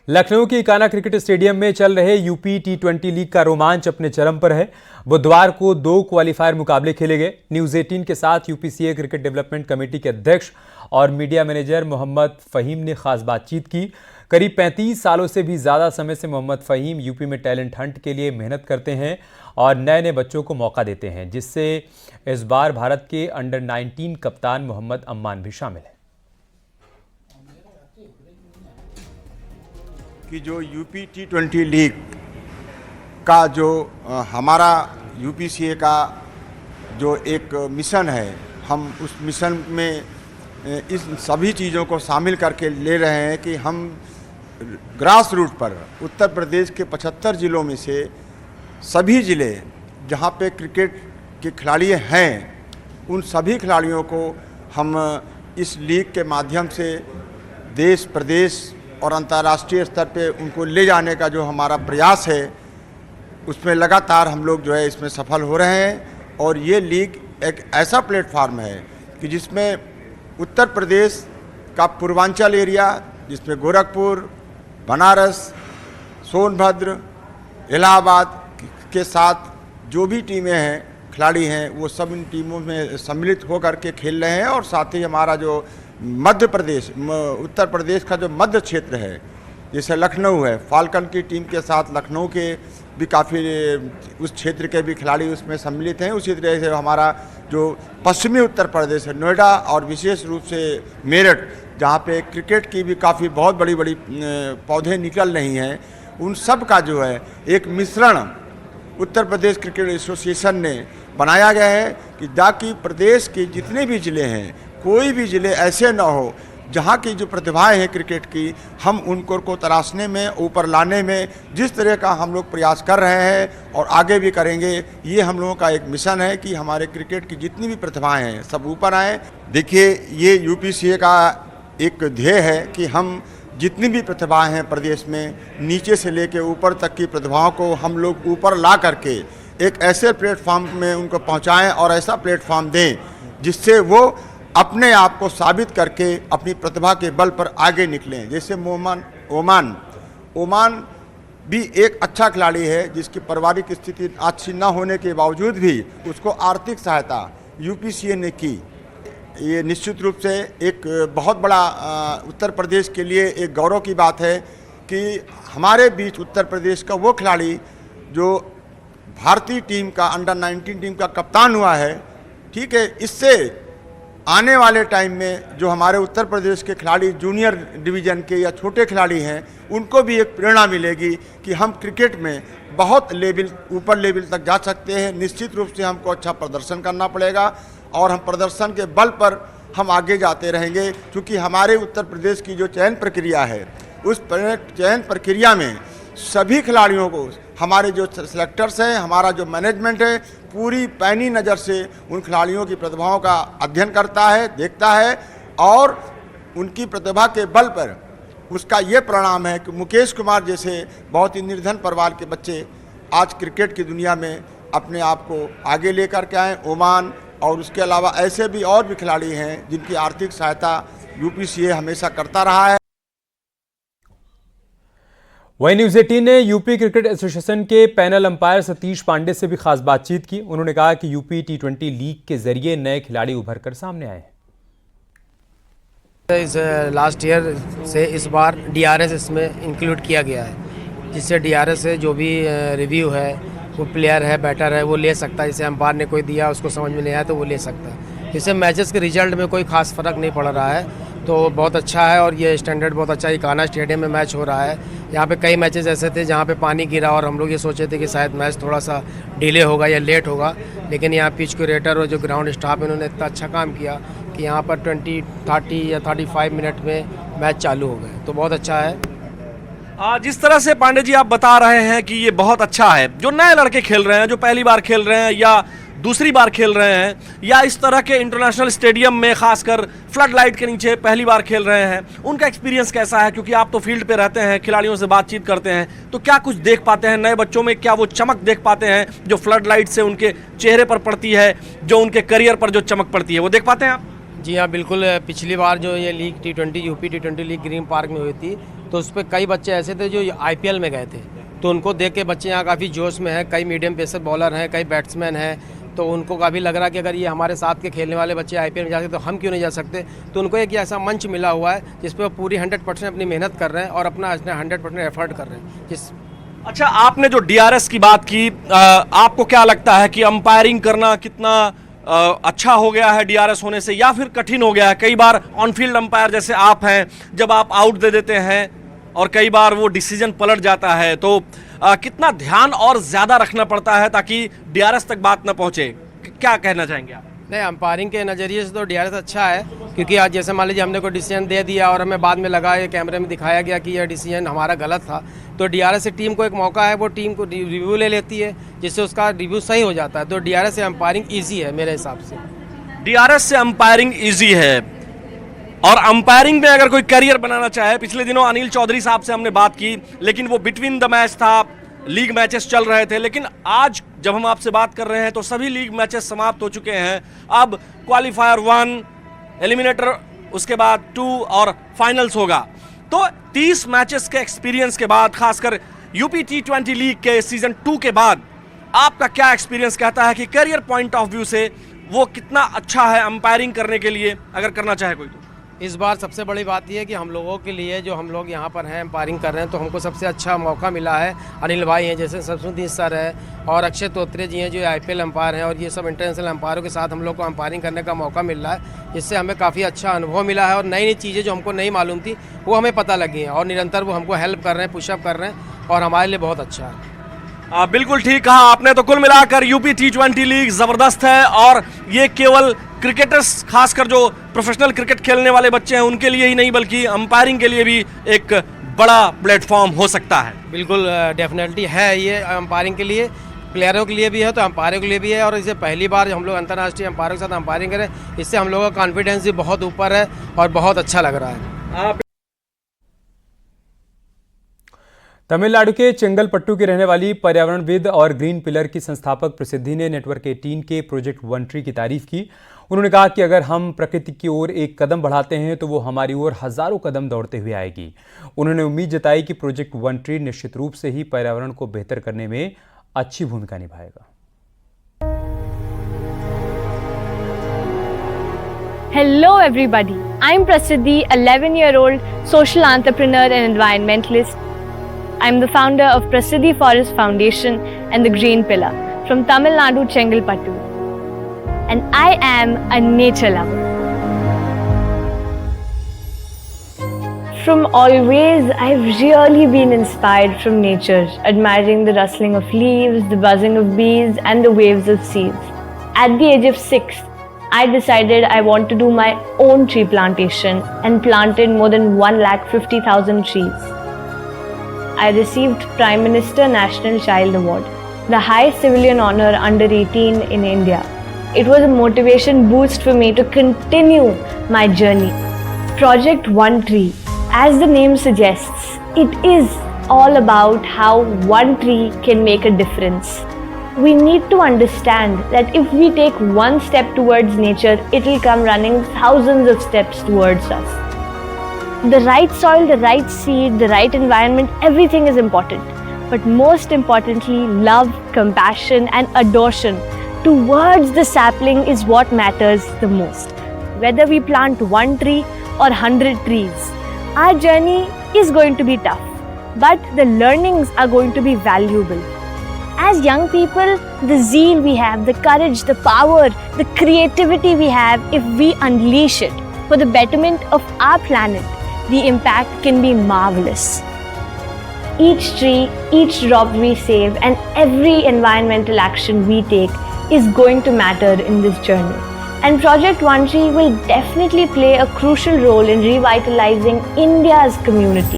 लखनऊ के Ekana cricket stadium में चल रहे यूपी टी20 लीग का रोमांच अपने चरम पर है। बुधवार को 2 क्वालिफायर मुकाबले खेले गए। न्यूज 18 के साथ यूपीसीए क्रिकेट डेवलपमेंट कमेटी के अध्यक्ष और मीडिया मैनेजर मोहम्मद फहीम ने खास बातचीत की। करीब 35 सालों से भी ज़्यादा समय से मोहम्मद फहीम यूपी में टैलेंट हंट के लिए मेहनत करते हैं और नए नए बच्चों को मौका देते हैं, जिससे इस बार भारत के अंडर 19 कप्तान मोहम्मद अम्मान भी शामिल हैं। कि जो यूपी टी20 लीग का जो हमारा यूपीसीए का जो एक मिशन है, हम उस मिशन में इस सभी चीज़ों को शामिल करके ले रहे हैं कि हम ग्रास रूट पर उत्तर प्रदेश के 75 ज़िलों में से सभी ज़िले जहां पे क्रिकेट के खिलाड़ी हैं, उन सभी खिलाड़ियों को हम इस लीग के माध्यम से देश प्रदेश और अंतर्राष्ट्रीय स्तर पे उनको ले जाने का जो हमारा प्रयास है, उसमें लगातार हम लोग जो है इसमें सफल हो रहे हैं। और ये लीग एक ऐसा प्लेटफार्म है कि जिसमें उत्तर प्रदेश का पूर्वांचल एरिया, जिसमें गोरखपुर, बनारस, सोनभद्र, इलाहाबाद के साथ जो भी टीमें हैं, खिलाड़ी हैं, वो सब इन टीमों में सम्मिलित होकर के खेल रहे हैं। और साथ ही हमारा जो मध्य प्रदेश, उत्तर प्रदेश का जो मध्य क्षेत्र है, जैसे लखनऊ है, फाल्कन की टीम के साथ लखनऊ के भी काफ़ी उस क्षेत्र के भी खिलाड़ी उसमें सम्मिलित हैं। उसी तरह से हमारा जो पश्चिमी उत्तर प्रदेश है, नोएडा और विशेष रूप से मेरठ, जहाँ पे क्रिकेट की भी काफ़ी बहुत बड़ी बड़ी पौधे निकल रही हैं, उन सब का जो है एक मिश्रण उत्तर प्रदेश क्रिकेट एसोसिएशन ने बनाया गया है कि ताकि प्रदेश के जितने भी ज़िले हैं, कोई भी ज़िले ऐसे ना हो जहाँ की जो प्रतिभाएं हैं क्रिकेट की, हम उनको तराशने में, ऊपर लाने में जिस तरह का हम लोग प्रयास कर रहे हैं और आगे भी करेंगे। ये हम लोगों का एक मिशन है कि हमारे क्रिकेट की जितनी भी प्रतिभाएं हैं सब ऊपर आएँ। देखिए, ये यूपीसीए का एक ध्येय है कि हम जितनी भी प्रतिभाएं हैं प्रदेश में, नीचे से लेकर ऊपर तक की प्रतिभाओं को हम लोग ऊपर ला करके एक ऐसे प्लेटफॉर्म में उनको पहुँचाएँ और ऐसा प्लेटफॉर्म दें जिससे वो अपने आप को साबित करके अपनी प्रतिभा के बल पर आगे निकलें। जैसे ओमान भी एक अच्छा खिलाड़ी है, जिसकी पारिवारिक स्थिति अच्छी न होने के बावजूद भी उसको आर्थिक सहायता यूपीसीए ने की। ये निश्चित रूप से एक बहुत बड़ा उत्तर प्रदेश के लिए एक गौरव की बात है कि हमारे बीच उत्तर प्रदेश का वो खिलाड़ी जो भारतीय टीम का अंडर 19 टीम का कप्तान हुआ है। ठीक है, इससे आने वाले टाइम में जो हमारे उत्तर प्रदेश के खिलाड़ी जूनियर डिवीज़न के या छोटे खिलाड़ी हैं, उनको भी एक प्रेरणा मिलेगी कि हम क्रिकेट में बहुत ऊपर लेवल तक जा सकते हैं। निश्चित रूप से हमको अच्छा प्रदर्शन करना पड़ेगा और हम प्रदर्शन के बल पर हम आगे जाते रहेंगे, क्योंकि हमारे उत्तर प्रदेश की जो चयन प्रक्रिया है, उस चयन प्रक्रिया में सभी खिलाड़ियों को हमारे जो सिलेक्टर्स हैं, हमारा जो मैनेजमेंट है, पूरी पैनी नज़र से उन खिलाड़ियों की प्रतिभाओं का अध्ययन करता है, देखता है और उनकी प्रतिभा के बल पर उसका ये परिणाम है कि मुकेश कुमार जैसे बहुत ही निर्धन परिवार के बच्चे आज क्रिकेट की दुनिया में अपने आप को आगे लेकर के आए। ओमान और उसके अलावा ऐसे भी और भी खिलाड़ी हैं जिनकी आर्थिक सहायता यूपीसीए हमेशा करता रहा है। वहीं न्यूज 18 ने यूपी क्रिकेट एसोसिएशन के पैनल अंपायर सतीश पांडे से भी खास बातचीत की। उन्होंने कहा कि यूपी टी20 लीग के जरिए नए खिलाड़ी उभर कर सामने आए हैं। इस लास्ट ईयर से इस बार डीआरएस इसमें इंक्लूड किया गया है, जिससे डीआरएस से जो भी रिव्यू है, वो प्लेयर है, बैटर है, वो ले सकता है। जैसे अंपायर ने कोई दिया, उसको समझ में नहीं आया तो वो ले सकता है। इससे मैचेस के रिजल्ट में कोई खास फर्क नहीं पड़ रहा है, तो बहुत अच्छा है। और ये स्टैंडर्ड बहुत अच्छा है। इकाना स्टेडियम में मैच हो रहा है। यहाँ पे कई मैचेस ऐसे थे जहाँ पे पानी गिरा और हम लोग ये सोचे थे कि शायद मैच थोड़ा सा डिले होगा या लेट होगा, लेकिन यहाँ पिच क्यूरेटर और जो ग्राउंड स्टाफ है, उन्होंने इतना अच्छा काम किया कि यहाँ पर 20, 30 या 35 मिनट में मैच चालू हो गए, तो बहुत अच्छा है। जिस तरह से पांडे जी आप बता रहे हैं कि ये बहुत अच्छा है, जो नए लड़के खेल रहे हैं, जो पहली बार खेल रहे हैं या दूसरी बार खेल रहे हैं, या इस तरह के इंटरनेशनल स्टेडियम में खासकर फ्लड लाइट के नीचे पहली बार खेल रहे हैं, उनका एक्सपीरियंस कैसा है? क्योंकि आप तो फील्ड पे रहते हैं, खिलाड़ियों से बातचीत करते हैं, तो क्या कुछ देख पाते हैं नए बच्चों में? क्या वो चमक देख पाते हैं जो फ्लड लाइट से उनके चेहरे पर पड़ती है, जो उनके करियर पर जो चमक पड़ती है, वो देख पाते हैं आप? जी हाँ, बिल्कुल। पिछली बार जो ये लीग टी20 यूपी टी20 लीग ग्रीन पार्क में हुई थी, तो उस पर कई बच्चे ऐसे थे जो IPL में गए थे, तो उनको देख के बच्चे यहाँ काफ़ी जोश में हैं। कई मीडियम पेसर बॉलर हैं, कई बैट्समैन हैं, तो उनको काफ़ी लग रहा कि अगर ये हमारे साथ के खेलने वाले बच्चे IPL में जा सकते तो हम क्यों नहीं जा सकते। तो उनको एक ऐसा मंच मिला हुआ है जिस पर वो पूरी 100% अपनी मेहनत कर रहे हैं और अपना 100% एफर्ट कर रहे हैं। जिस अच्छा, आपने जो DRS की बात की, आपको क्या लगता है कि अंपायरिंग करना कितना अच्छा हो गया है DRS होने से, या फिर कठिन हो गया है? कई बार ऑन फील्ड अंपायर जैसे आप हैं, जब आप आउट दे देते हैं और कई बार वो डिसीजन पलट जाता है, तो कितना ध्यान और ज़्यादा रखना पड़ता है ताकि DRS तक बात ना पहुँचे? क्या कहना चाहेंगे आप? नहीं, अंपायरिंग के नज़रिए से तो DRS अच्छा है, क्योंकि आज जैसे मान लीजिए हमने कोई डिसीजन दे दिया और हमें बाद में लगा ये कैमरे में दिखाया गया कि यह डिसीजन हमारा गलत था, तो DRS से टीम को एक मौका है, वो टीम को रिव्यू ले लेती है, जिससे उसका रिव्यू सही हो जाता है। तो DRS से अंपायरिंग ईजी है मेरे हिसाब से। DRS से अंपायरिंग ईजी है, और अंपायरिंग में अगर कोई करियर बनाना चाहे, पिछले दिनों अनिल चौधरी साहब से हमने बात की, लेकिन वो बिटवीन द मैच था, लीग मैचेस चल रहे थे, लेकिन आज जब हम आपसे बात कर रहे हैं तो सभी लीग मैचेस समाप्त हो चुके हैं। अब क्वालिफायर 1, एलिमिनेटर, उसके बाद 2 और फाइनल्स होगा। तो 30 मैचेस के एक्सपीरियंस के बाद, खासकर यूपी T20 लीग के सीजन 2 के बाद, आपका क्या एक्सपीरियंस कहता है कि करियर पॉइंट ऑफ व्यू से वो कितना अच्छा है अंपायरिंग करने के लिए, अगर करना चाहे कोई? तो इस बार सबसे बड़ी बात यह है कि हम लोगों के लिए, जो हम लोग यहाँ पर हैं अंपायरिंग कर रहे हैं, तो हमको सबसे अच्छा मौका मिला है। अनिल भाई हैं जैसे, सरस्वती सर है, और अक्षय तोत्रे जी हैं जो IPL अंपायर हैं, और ये सब इंटरनेशनल अंपायरों के साथ हम लोग को अंपायरिंग करने का मौका मिल रहा है, जिससे हमें काफ़ी अच्छा अनुभव मिला है और नई नई चीज़ें जो हमको नहीं मालूम थी वो हमें पता लगी हैं, और निरंतर वो हमको हेल्प कर रहे हैं, पुशअप कर रहे हैं, और हमारे लिए बहुत अच्छा है। बिल्कुल ठीक कहा आपने। तो कुल मिलाकर यूपी T20 लीग ज़बरदस्त है, और ये केवल क्रिकेटर्स, खासकर जो प्रोफेशनल क्रिकेट खेलने वाले बच्चे हैं उनके लिए ही नहीं, बल्कि अंपायरिंग के लिए भी एक बड़ा प्लेटफॉर्म हो सकता है। बिल्कुल डेफिनेटली है, ये अंपायरिंग के लिए, प्लेयरों के लिए भी है, तो अंपायरों के लिए भी है। और इसे पहली बार हम लोग अंतर्राष्ट्रीय अंपायरों के साथ अंपायरिंग करें, इससे हम लोगों का कॉन्फिडेंस भी बहुत ऊपर है और बहुत अच्छा लग रहा है। तमिलनाडु के चेंगलपट्टू की रहने वाली पर्यावरणविद और ग्रीन पिलर की संस्थापक प्रसिद्धि ने नेटवर्क 18 के प्रोजेक्ट वन ट्री की तारीफ की। उन्होंने कहा कि अगर हम प्रकृति की ओर एक कदम बढ़ाते हैं तो वो हमारी ओर हजारों कदम दौड़ते हुए आएगी। उन्होंने उम्मीद जताई कि प्रोजेक्ट वन ट्री निश्चित रूप से ही पर्यावरण को बेहतर करने में अच्छी भूमिका निभाएगा। Hello everybody, I'm Prasiddhi, 11-year-old social entrepreneur and environmentalist. I'm the founder of Prasiddhi Forest Foundation and the Green Pillar from Tamil Nadu, Chengalpattu. And I am a nature lover. From always, I've really been inspired from nature, admiring the rustling of leaves, the buzzing of bees, and the waves of seas. At the age of 6, I decided I want to do my own tree plantation and planted more than 150,000 trees. I received Prime Minister National Child Award, the highest civilian honor under 18 in India. It was a motivation boost for me to continue my journey. Project One Tree, as the name suggests, it is all about how one tree can make a difference. We need to understand that if we take one step towards nature, it will come running thousands of steps towards us. The right soil, the right seed, the right environment, everything is important. But most importantly, love, compassion and adoration towards the sapling is what matters the most. Whether we plant one tree or 100 trees, our journey is going to be tough, but the learnings are going to be valuable. As young people, the zeal we have, the courage, the power, the creativity we have, if we unleash it for the betterment of our planet, the impact can be marvelous. Each tree, each drop we save, and every environmental action we take is going to matter in this journey. And Project One Tree will definitely play a crucial role in revitalizing India's community.